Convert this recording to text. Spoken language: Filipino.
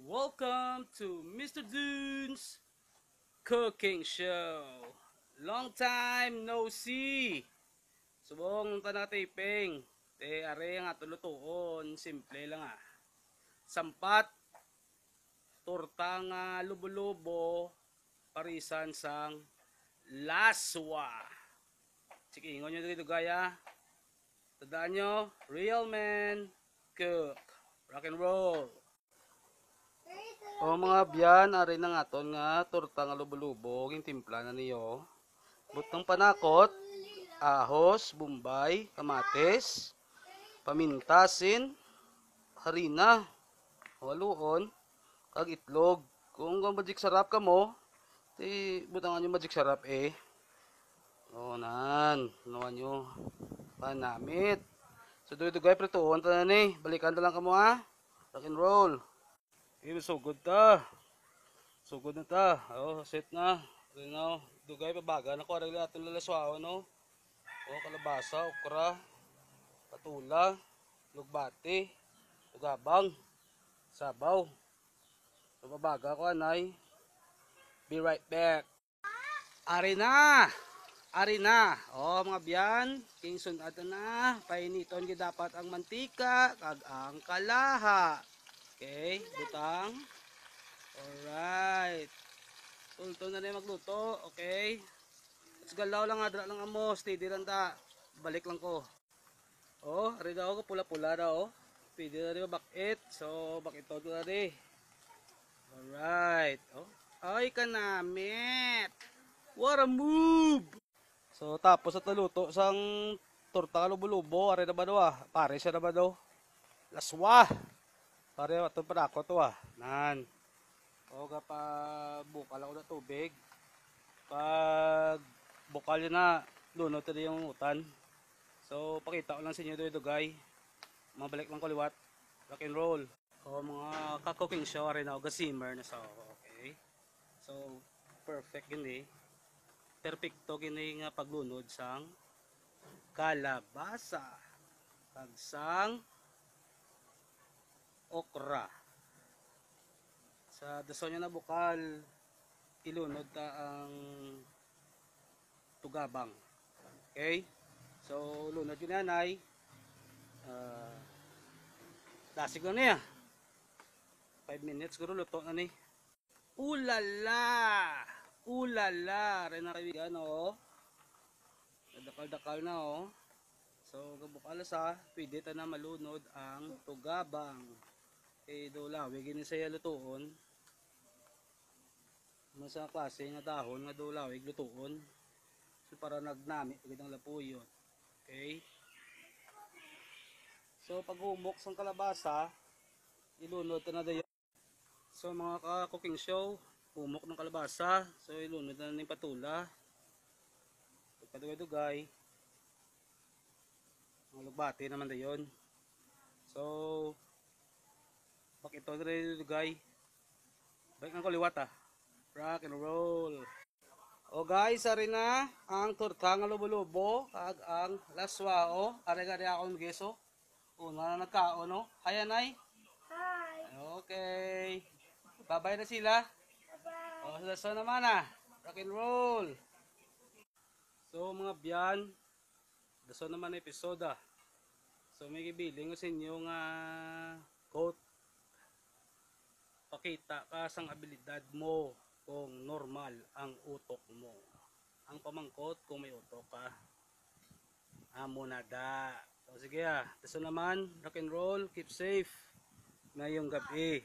Welcome to Mr. Dune's Cooking Show. Long time no see. Subong tanah taping. Te are nga tulutuon, simple lang Sampat torta nga lubo-lubo parisan sang laswa. Sige, ingon nyo dito gaya. Tandaan nyo, real man cook. Rock and roll. O mga biyan, ari na nga ton nga torta nga lubo-lubo, yung timpla na niyo. Butang panakot, ahos, bumbay, kamates, pamintasin, harina, waluon, kag itlog. Kung magic sarap ka mo, ti butangan nyo magic sarap O nan, nawan nyo panamit. So dugay prituon tanan balikan ta lang kamo Rock and roll. So good ta. So good na ta. Set na. Now, dugay pabaga na ko ari aton lalaswao no. Kalabasa, okra, patula, lugbati, tugabang, sabaw. So pabaga ko anay. Be right back. Ari na. Ari na. Mga biyan, king sunod na. Painiton gyud dapat ang mantika kag ang kalaha. Okay, butang. Alright. Tulto na rin magluto. Okay. Let's galaw lang adra lang amo. Steady lang ta. Balik lang ko. Ari daw ko pula-pula daw. Pwede na rin bakit. So, bakit ito na rin. Alright. Ay kanamit. What a move. So, tapos at naluto sang torta lubo-lubo. Ari na ba daw Pare siya na ba daw? Laswa. Pare, ito pa ako to Nan. Pa bukal ako na tubig. Pag bukal yun na, lunod na yung utan. So, pakita ko lang sa inyo doon dugay. Mabalik lang ko liwat. Rock and roll. Mga ka-cooking show rin ako. Gasimmer na sa ako. Okay. So, perfect gini. Perfecto gini nga paglunod sang kalabasa. Pagsang okra. Sa dason niya na bukal, ilunod ta ang tugabang. Okay? So, lunod yun nanay. Lasig na niya. 5 minutes, guro luto na ni. Ulala! Ulala! Rin na kaibigan, Nadakal-dakal na, So, gabukal sa, pwede ta na malunod ang tugabang. Do lawig ini saya lutuon. Masa klase nga dahon nga do lawig lutuon. So para nagnami pagid ang lapuyon. Okay? So pag humok sang kalabasa, ilunod na dayon. So mga ka-cooking show, humok ng kalabasa, so ilunod na ning patula. Pagpadugay-dugay. Ang lugbati naman dayon. So bakit ito rin dugay. Baik ng kuliwat Rock and roll. Guys, ari na ang torta nga lubo-lubo kag ang laswa Ari akong geso. Una na nagkaon Hi anay. Hi. Okay. Babay na sila. Bye. So naman Rock and roll. So mga biyan, daso naman na episoda. So may gibiling ko sa inyo nga quote. Pakita ka sang abilidad mo kung normal ang utok mo. Ang pamangkot kung may utok ka. Amo na da. So sige daso naman, rock and roll, keep safe ngayong gabi.